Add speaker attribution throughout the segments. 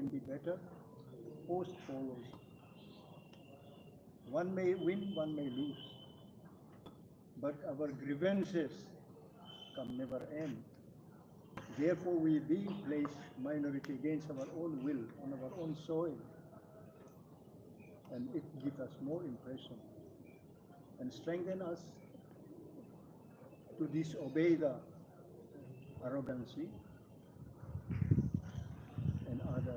Speaker 1: can be better. Post follows. One may win, one may lose, but our grievances can never end. Therefore, we being placed minority against our own will on our own soil, and it gives us more impression and strengthen us to disobey the arrogancy and other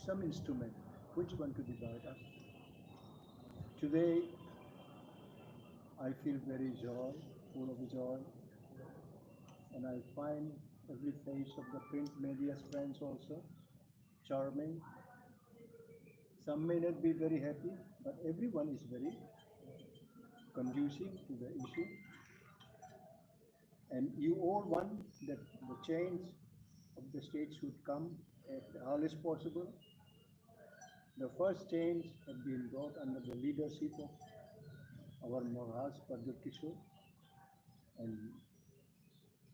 Speaker 1: some instrument which want to divide us. Today, I feel very joy, full of joy, and I find every face of the print media's friends also charming. Some may not be very happy, but everyone is very conducive to the issue. And you all want that the change of the state should come at the earliest possible. The first change had been brought under the leadership of our Maharaj Pradyut Kishore and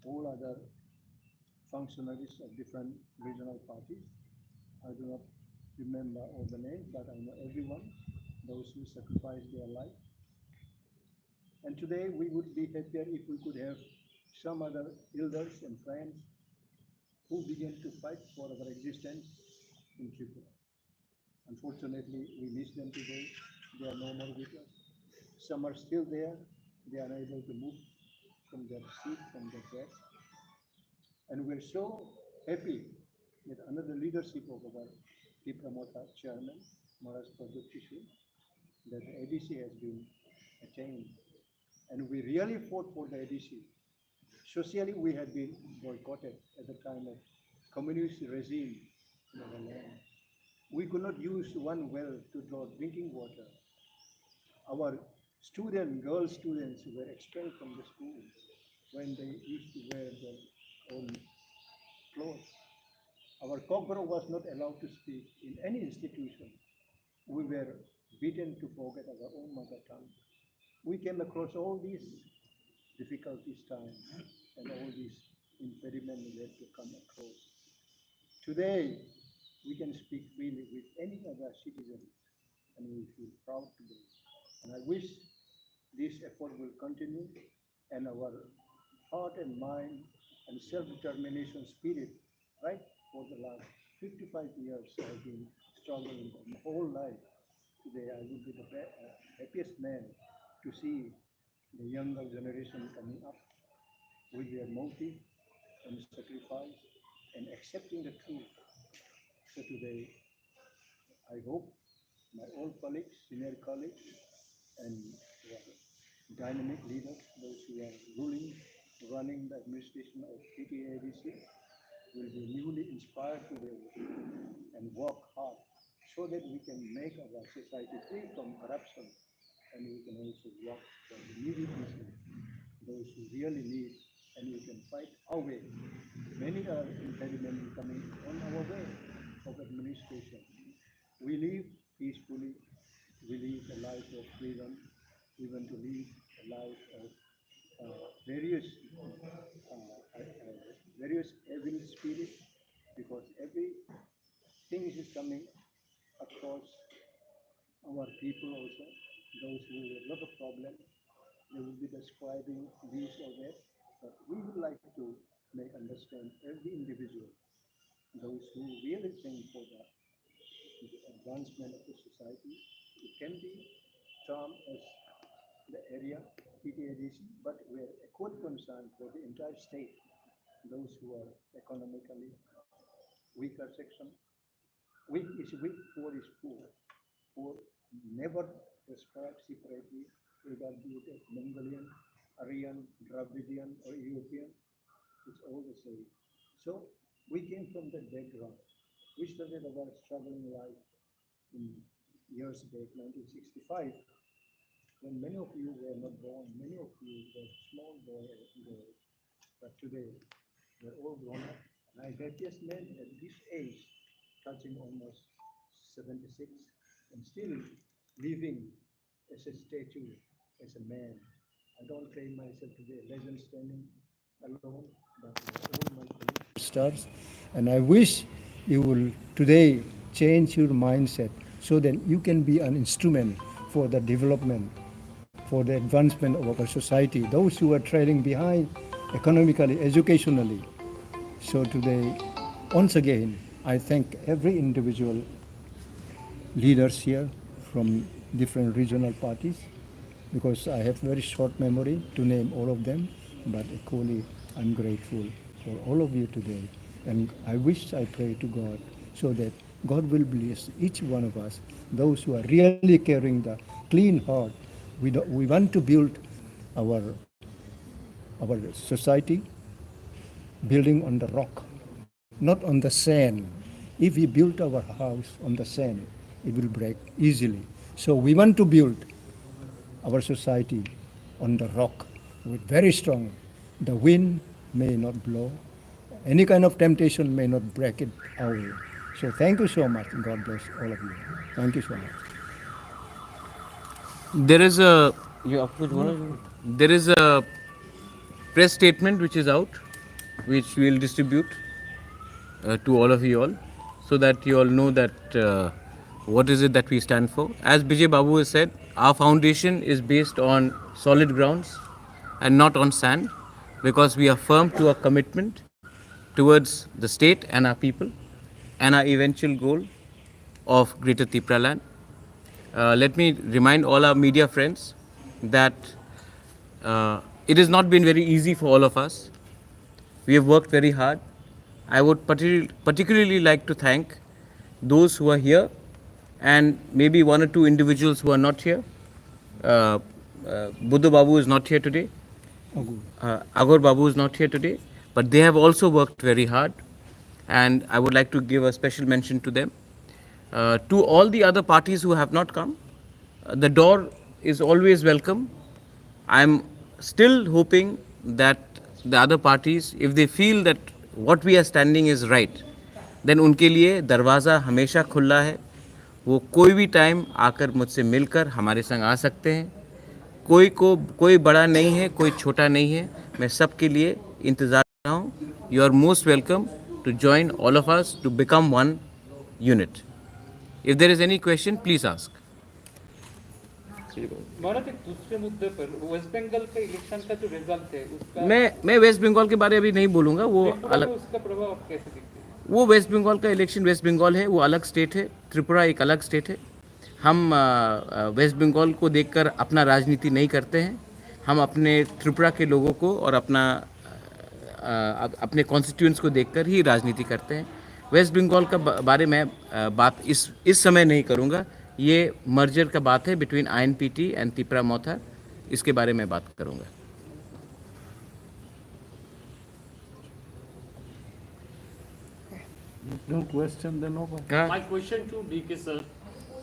Speaker 1: all other functionaries of different regional parties. I do not remember all the names, but I know everyone, those who sacrificed their life. And today we would be happier if we could have some other elders and friends who began to fight for our existence in Tripura. Unfortunately, we miss them today. They are no more with us. Some are still there. They are unable to move from their seat, from their bed. And we're so happy that under the leadership of our Tripura chairman, Maharaj Pradyut Kishore, that the ADC has been attained. And we really fought for the ADC. Socially, we had been boycotted at the time of communist regime in our land. We could not use one well to draw drinking water. Our girl students were expelled from the school when they used to wear their own clothes. Our cockburrow was not allowed to speak in any institution. We were beaten to forget our own mother tongue. We came across all these difficulties times and all these impediments we had to come across. Today, we can speak freely with any other citizen, and we feel proud today. And I wish this effort will continue, and our heart and mind and self-determination spirit, right, for the last 55 years, I've been struggling my whole life. Today, I would be the happiest man to see the younger generation coming up with their motive and sacrifice and accepting the truth. So today, I hope my old colleagues, senior colleagues, and dynamic leaders, those who are running the administration of PTADC, will be newly inspired today and work hard so that we can make our society free from corruption, and we can also work for the needy people, those who really need, and we can fight our way. Many are impediments coming on our way of administration. We live peacefully, we live a life of freedom, we want to live a life of various evil spirits, because everything is coming across our people also, those who have a lot of problems, they will be describing this or that, but we would like to make understand every individual, those who really think for the advancement of the society. It can be termed as the area PTADC, but we are equally concerned for the entire state, those who are economically weaker section. Weak is weak, poor is poor. Poor never described separately, whether be it as Mongolian, Aryan, Dravidian, or European. It's all the same. So we came from that background. We started our struggling life in years back, 1965, when many of you were not born, many of you were small boys, but today we're all grown up. And I'm happiest man at this age, touching almost 76, and still living as a statue, as a man. I don't claim myself to be a legend standing alone, but all my colleagues stars. And I wish you will today change your mindset so that you can be an instrument for the development, for the advancement of our society, those who are trailing behind economically, educationally. So today, once again, I thank every individual leaders here from different regional parties because I have very short memory to name all of them, but equally I'm grateful for all of you today. And I wish, I pray to God so that God will bless each one of us, those who are really carrying the clean heart. We want to build our, our society building on the rock, not on the sand. If we build our house on the sand, it will break easily. So we want to build our society on the rock with very strong. The wind may not blow. Any kind of temptation may not break it away. So thank you so much. God bless all of you. Thank you so much.
Speaker 2: There is a there is a press statement which is out, which we will distribute to all of you all, so that you all know that what is it that we stand for. As Bijay Babu has said, our foundation is based on solid grounds and not on sand, because we are firm to our commitment towards the state and our people and our eventual goal of Greater Tipra land. Let me remind all our media friends that it has not been very easy for all of us. We have worked very hard. I would particularly like to thank those who are here and maybe one or two individuals who are not here. Buddha Babu is not here today. Agor Babu is not here today, but they have also worked very hard, and I would like to give a special mention to them. To all the other parties who have not come, the door is always welcome. I'm still hoping that the other parties, if they feel that what we are standing is right, then उनके लिए दरवाज़ा हमेशा खुला है. वो कोई भी time आकर मुझसे मिलकर हमारे संग आ सकते हैं. कोई बड़ा नहीं है, कोई छोटा नहीं है. मैं सबके लिए इंतज़ार कर रहा हूँ. You are most welcome to join all of us to become one unit. If there is any question, please ask.
Speaker 3: महाराज एक दूसरे मुद्दे पर वेस्ट बंगाल का इलेक्शन का जो रिजल्ट है उसका
Speaker 2: मैं वेस्ट बंगाल के बारे में अभी नहीं बोलूँगा. वो अलग,
Speaker 3: उसका प्रभाव आप कैसे देखते हैं?
Speaker 2: वो वेस्ट बंगाल का इलेक्शन वेस्ट बंगाल है, वो अलग स्टेट है. त्रिपुरा एक अलग स्टेट है. हम वेस्ट बंगाल को देखकर अपना राजनीति नहीं करते हैं. हम अपने त्रिपुरा के लोगों को और अपने कॉन्स्टिट्यूंट्स को देखकर ही राजनीति करते हैं. वेस्ट बंगाल का बारे में बात इस समय नहीं करूँगा. ये मर्जर का बात है बिटवीन INPT एंड त्रिपुरा मोथा. इसके बारे में बात करूँगा.
Speaker 4: No question, then no question.
Speaker 3: My question to DK sir,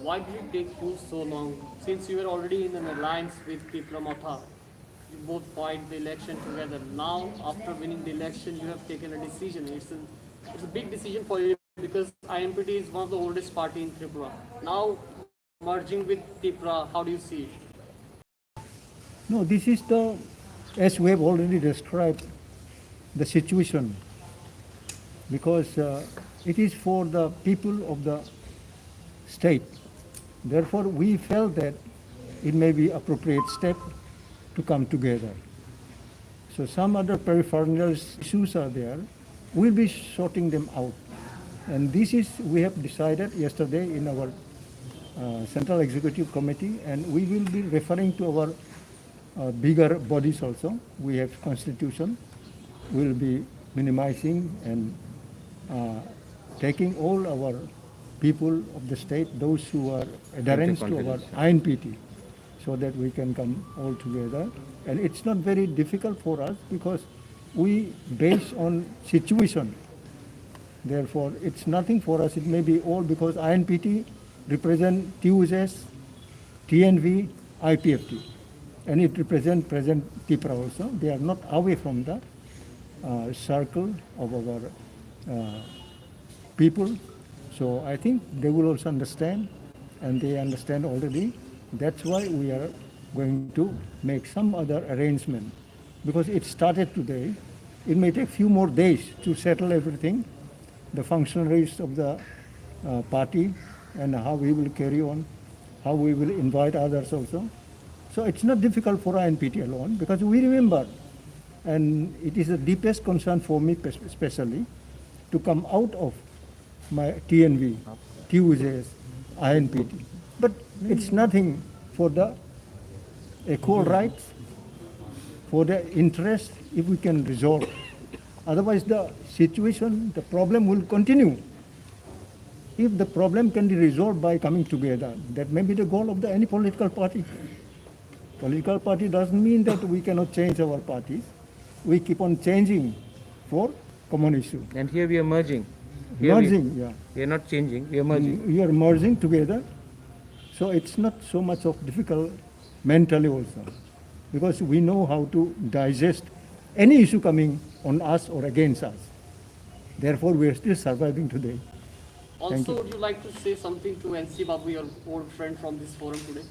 Speaker 3: why did it take you so long? Since you were already in an alliance with Tripura Motha, you both fight the election together. Now, after winning the election, you have taken a decision. It's a big decision for you because INPT is one of the oldest party in Tripura. Now, merging with Tripura, how do you see it?
Speaker 1: No, this is the, as we have already described, the situation. Because it is for the people of the state. Therefore, we felt that it may be appropriate step to come together. So some other peripheral issues are there. We'll be sorting them out. And this is, we have decided yesterday in our Central Executive Committee, and we will be referring to our bigger bodies also. We have constitution. We'll be minimizing and taking all our people of the state, those who are adherents to our INPT, so that we can come all together. And it's not very difficult for us because we base on situation. Therefore, it's nothing for us. It may be all because INPT represent TUSS, TNV, IPFT, and it represents present TIPRA also. They are not away from the circle of our people. So I think they will also understand, and they understand already. That's why we are going to make some other arrangement, because it started today. It may take few more days to settle everything, the functionaries of the party and how we will carry on, how we will invite others also. So it's not difficult for INPT alone because we remember, and it is the deepest concern for me especially, to come out of my TNV, TUJS, INPT. But it's nothing for the equal rights, for the interest, if we can resolve. Otherwise, the situation, the problem will continue. If the problem can be resolved by coming together, that may be the goal of any political party. Political party doesn't mean that we cannot change our parties. We keep on changing for common issue.
Speaker 2: And here we are merging.
Speaker 1: Merging, yeah.
Speaker 2: We are not changing, we are merging.
Speaker 1: We are merging together. So it's not so much of difficult mentally also. Because we know how to digest any issue coming on us or against us. Therefore, we are still surviving today.
Speaker 3: Also, would you like to say something to NC Babu, your old friend from this forum today?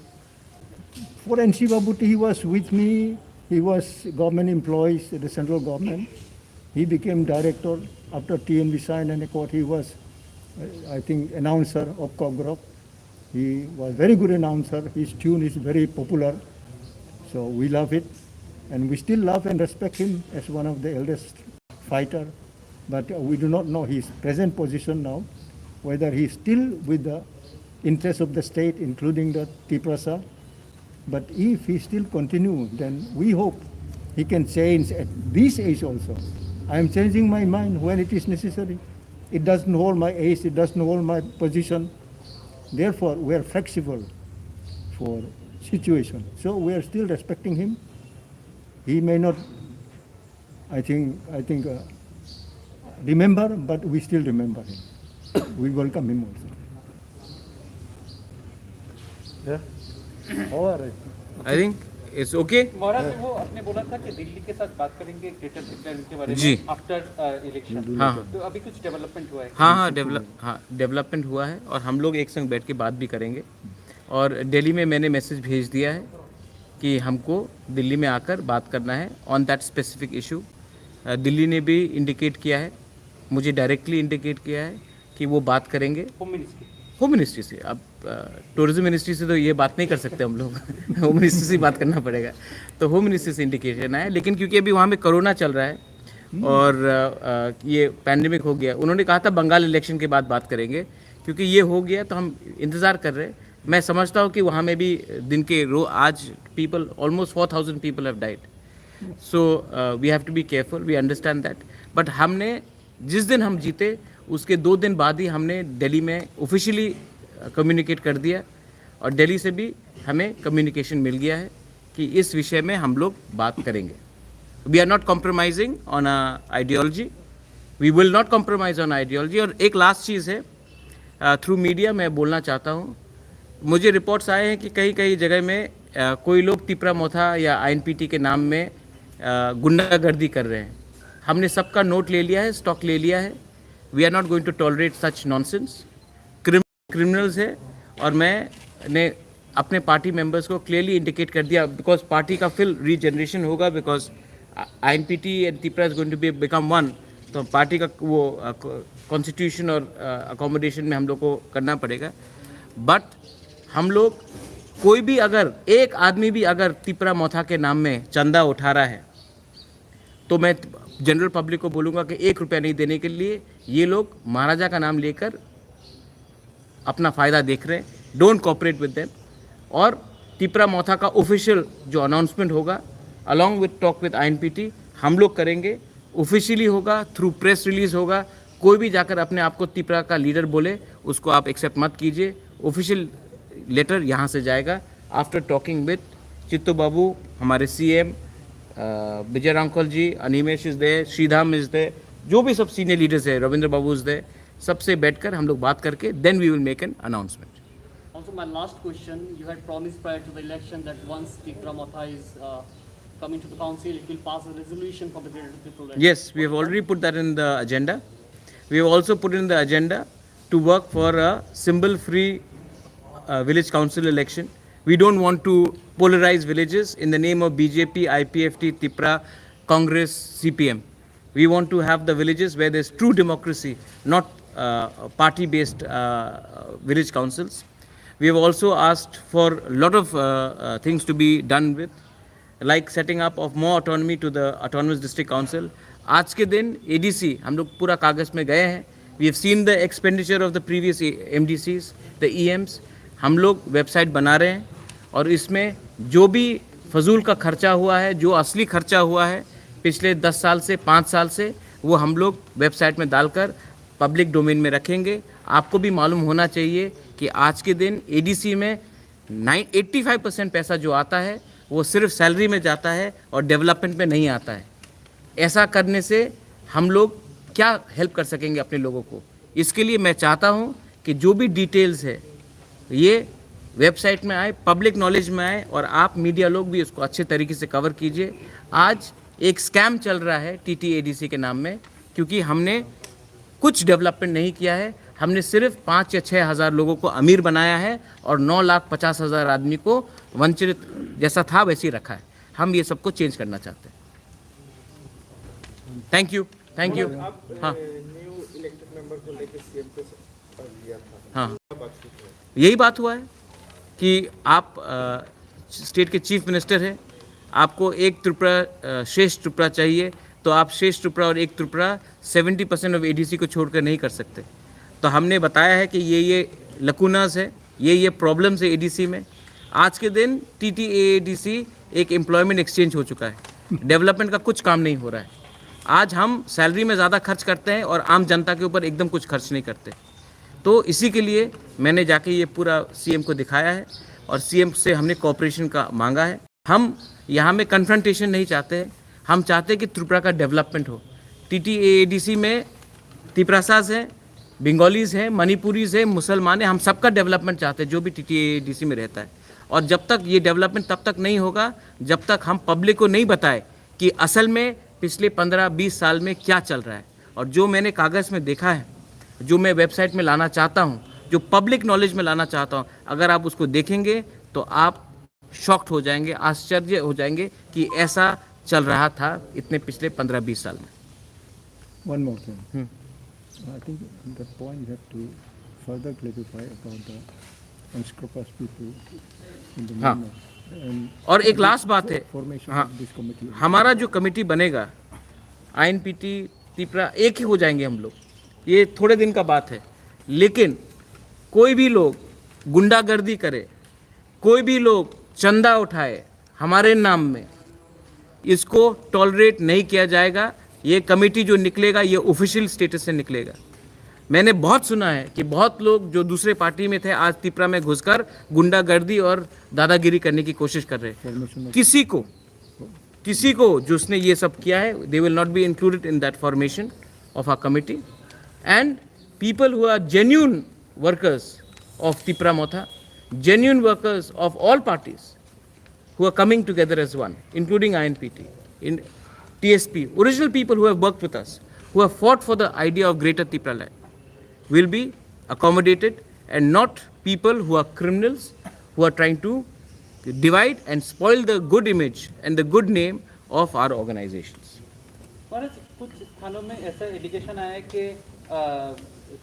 Speaker 1: For NC Babuti, he was with me. He was government employee at the central government. He became director after TNV signed an accord. He was, I think, announcer of Kogrok. He was very good announcer. His tune is very popular. So we love it. And we still love and respect him as one of the eldest fighter. But we do not know his present position now, whether he is still with the interests of the state, including the Tiprasa. But if he still continue, then we hope he can change at this age also. I am changing my mind when it is necessary. It doesn't hold my age, it doesn't hold my position. Therefore, we are flexible for situation. So we are still respecting him. He may not, I think, remember, but we still remember him. We welcome him also.
Speaker 4: Yeah? All right.
Speaker 2: I think it's okay.
Speaker 5: महाराज वो आपने बोला था कि दिल्ली के साथ बात करेंगे greater plan के बारे
Speaker 2: जी।
Speaker 5: में आफ्टर इलेक्शन।
Speaker 2: हाँ।
Speaker 5: तो अभी कुछ डेवलपमेंट हुआ है?
Speaker 2: हाँ डेवलपमेंट हुआ है और हम लोग एक संग बैठ के बात भी करेंगे। और दिल्ली में मैंने मैसेज भेज दिया है कि हमको दिल्ली में आकर बात करना है on that specific issue. Delhi ने भी इंडिकेट किया है, मुझे डायरेक्टली इंडिकेट किया है कि वो बात करेंगे होम मिनिस्ट्री से। अब टूरिज्म मिनिस्ट्री से तो ये बात नहीं कर सकते हम लोग होम मिनिस्ट्री से बात करना पड़ेगा। तो होम मिनिस्ट्री से इंडिकेशन आया, लेकिन क्योंकि अभी वहाँ में कोरोना चल रहा है और ये पैंडेमिक हो गया, उन्होंने कहा था बंगाल इलेक्शन के बाद बात करेंगे। क्योंकि ये हो गया तो हम इंतज़ार कर रहे हैं। मैं समझता हूँ कि वहाँ में भी दिन के आज people almost 4000 people have died. So we have to be careful, we understand that. But हमने जिस दिन हम जीते उसके 2 दिन बाद ही हमने दिल्ली में ऑफिशियली कम्युनिकेट कर दिया और दिल्ली से भी हमें कम्युनिकेशन मिल गया है कि इस विषय में हम लोग बात करेंगे। We are not compromising on ideology, we will not compromise on ideology. और एक लास्ट चीज़ है, थ्रू मीडिया मैं बोलना चाहता हूँ, मुझे रिपोर्ट्स आए हैं कि कई कई जगह में कोई लोग तिपरा मोथा या आईएनपीटी के नाम में गुंडागर्दी कर रहे हैं। हमने सबका नोट ले लिया है, स्टॉक ले लिया है। We are not going to tolerate such nonsense. Criminals है और मैंने अपने पार्टी मेंबर्स को क्लियरली इंडिकेट कर दिया, बिकॉज पार्टी का फिर रीजनरेशन होगा, because INPT and Tipra is going to be become one. तो पार्टी का वो कॉन्स्टिट्यूशन और अकोमोडेशन में हम लोग को करना पड़ेगा। बट हम लोग कोई भी अगर एक आदमी भी अगर तिपरा मोथा के नाम में चंदा उठा रहा है तो मैं जनरल पब्लिक को बोलूँगा कि 1 रुपया नहीं देने के लिए ये लोग महाराजा का नाम लेकर अपना फ़ायदा देख रहे हैं। Don't cooperate with them. और तिपरा मोथा का ऑफिशियल जो अनाउंसमेंट होगा अलॉन्ग विद टॉक विद आईएनपीटी हम लोग करेंगे, ऑफिशियली होगा, थ्रू प्रेस रिलीज होगा। कोई भी जाकर अपने आप को तिपरा का लीडर बोले उसको आप एक्सेप्ट मत कीजिए। ऑफिशियल लेटर यहाँ से जाएगा after talking with Chittu Babu, हमारे CM, Vijay Rankhal ji, Animesh is there, Shridham is there, जो भी सब सीनियर लीडर्स है, रविंद्र बाबू इज दे, सबसे बैठकर हम लोग बात करके then we will make an announcement.
Speaker 3: Also, my last question, you had promised prior to the election that once Tipra Motha is coming to the council, it will pass a resolution for the Greater Tripura.
Speaker 2: Yes, we have already put that in the agenda. We have also put in the agenda to work for a symbol-free village council election. We don't want to polarize villages in the name of BJP, IPFT, Tipra, Congress, CPM. We want to have the villages where there's true democracy, not party-based village councils. We have also asked for a lot of things to be done with, like setting up of more autonomy to the autonomous district council. आज के दिन ADC हम लोग पूरा कागज में गए हैं. We have seen the expenditure of the previous MDCs, the EMs. हम लोग वेबसाइट बना रहे हैं और इसमें जो भी फजूल का खर्चा हुआ है, जो असली खर्चा हुआ है पिछले 10 साल से 5 साल से, वो हम लोग वेबसाइट में डालकर पब्लिक डोमेन में रखेंगे. आपको भी मालूम होना चाहिए कि आज के दिन ADC में 85% पैसा जो आता है वो सिर्फ सैलरी में जाता है और डेवलपमेंट में नहीं आता है. ऐसा करने से हम लोग क्या हेल्प कर सकेंगे अपने लोगों को? इसके लिए मैं चाहता हूँ कि जो भी डिटेल्स है ये वेबसाइट में आए, पब्लिक नॉलेज में आए और आप मीडिया लोग भी उसको अच्छे तरीके से कवर कीजिए. आज एक स्कैम चल रहा है TTADC के नाम में, क्योंकि हमने कुछ डेवलपमेंट नहीं किया है. हमने सिर्फ 5 या 6 हज़ार लोगों को अमीर बनाया है और 9,50,000 आदमी को वंचित जैसा था वैसे ही रखा है. हम ये सबको चेंज करना चाहते हैं. Thank you. हाँ हाँ, यही बात हुआ है कि आप स्टेट के चीफ मिनिस्टर हैं, आपको एक त्रिपुरा शेष त्रिपुरा चाहिए, तो आप शेष त्रिपुरा और एक त्रिपुरा 70% ऑफ ADC को छोड़कर नहीं कर सकते. तो हमने बताया है कि ये लकूनास है, ये प्रॉब्लम्स है ADC में. आज के दिन TTADC एक एम्प्लॉयमेंट एक्सचेंज हो चुका है. डेवलपमेंट का कुछ काम नहीं हो रहा है. आज हम सैलरी में ज़्यादा खर्च करते हैं और आम जनता के ऊपर एकदम कुछ खर्च नहीं करते. तो इसी के लिए मैंने जाके ये पूरा CM को दिखाया है और CM से हमने कोऑपरेशन का मांगा है. हम यहाँ में कन्फ्रंटेशन नहीं चाहते हैं, हम चाहते हैं कि त्रिपुरा का डेवलपमेंट हो. TTADC में तिपरासाज हैं, बंगालीज हैं, मणिपुरीज हैं, मुसलमान हैं, हम सबका डेवलपमेंट चाहते हैं जो भी TTADC में रहता है. और जब तक ये डेवलपमेंट तब तक नहीं होगा जब तक हम पब्लिक को नहीं बताए कि असल में पिछले 15-20 साल में क्या चल रहा है. और जो मैंने कागज़ में देखा है, जो मैं वेबसाइट में लाना चाहता हूँ, जो पब्लिक नॉलेज में लाना चाहता हूँ, अगर आप उसको देखेंगे तो आप शॉक्ड हो जाएंगे, आश्चर्य हो जाएंगे कि ऐसा चल रहा था इतने पिछले 15-20 साल में.
Speaker 1: One more thing. I think the point you have to further clarify about the unscrupulous people in the
Speaker 2: हाँ.
Speaker 1: movement. And
Speaker 2: और एक लास्ट बात है,
Speaker 1: formation
Speaker 2: हाँ,
Speaker 1: of this committee.
Speaker 2: हमारा जो कमेटी बनेगा INPT त्रिपुरा एक ही हो जाएंगे हम लोग. ये थोड़े दिन का बात है, लेकिन कोई भी लोग गुंडागर्दी करे, कोई भी लोग चंदा उठाए हमारे नाम में, इसको टॉलरेट नहीं किया जाएगा. ये कमेटी जो निकलेगा ये ऑफिशियल स्टेटस से निकलेगा. मैंने बहुत सुना है कि बहुत लोग जो दूसरे पार्टी में थे आज त्रिपुरा में घुसकर गुंडागर्दी और दादागिरी करने की कोशिश कर रहे हैं. किसी को जिसने ये सब किया है, they will not be included in that formation of our committee. And people who are genuine workers of Tripura Motha, genuine workers of all parties who are coming together as one, including INPT, in TSP, original people who have worked with us, who have fought for the idea of Greater Tripura land, will be accommodated, and not people who are criminals, who are trying to divide and spoil the good image and the good name of our organizations.
Speaker 5: महाराज, कुछ स्थानों में ऐसा allegation आया है कि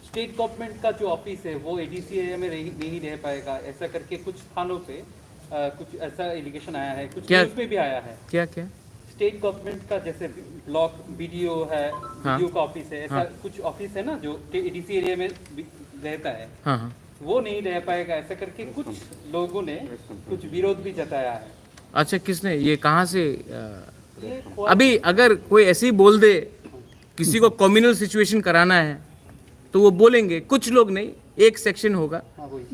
Speaker 5: state government का जो office है वो ADC एरिया में नहीं रह पाएगा, ऐसा करके कुछ स्थानों पे कुछ ऐसा एलिगेशन आया है, कुछ न्यूज़ में भी आया है.
Speaker 2: क्या
Speaker 5: स्टेट गवर्नमेंट का जैसे ब्लॉक BDO है, BDO का ऑफिस है, ऐसा कुछ ऑफिस है ना जो ADC एरिया में रहता है.
Speaker 2: हाँ.
Speaker 5: वो नहीं रह पाएगा, ऐसा करके कुछ लोगों ने कुछ विरोध भी जताया है.
Speaker 2: अच्छा, किसने ये कहाँ से? अभी अगर कोई ऐसे ही बोल दे, किसी को कम्युनल सिचुएशन कराना है तो वो बोलेंगे, कुछ लोग नहीं, एक सेक्शन होगा.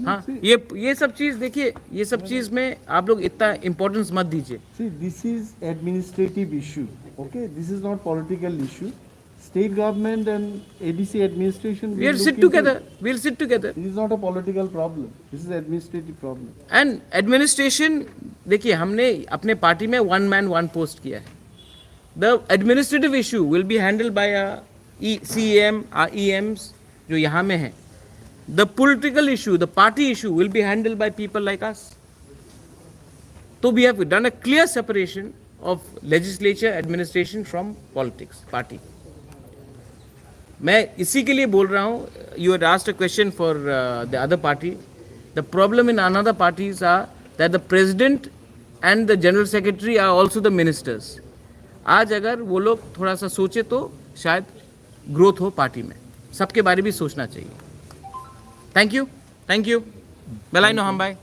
Speaker 2: हाँ, ये सब चीज देखिए, ये सब चीज में आप लोग इतना इम्पोर्टेंस मत दीजिए.
Speaker 4: See, this is administrative issue. Okay, this is not political issue. State government and ADC administration.
Speaker 2: We'll sit together.
Speaker 4: This is not a political problem. This is administrative problem.
Speaker 2: And administration, देखिए हमने अपने party में one man one post किया है. The administrative issue will be handle bye CM, EMs जो यहाँ में है. The political issue, the party issue will be handled by people like us. So we have done a clear separation of legislature, administration from politics, party. मैं इसी के लिए बोल रहा हूँ, you had asked a question for the other party. The problem in another parties are that the president and the general secretary are also the ministers. आज अगर वो लोग थोड़ा सा सोचे तो शायद ग्रोथ हो पार्टी में. सबके बारे में भी सोचना चाहिए. Thank you. बेलाई नो हम बाय.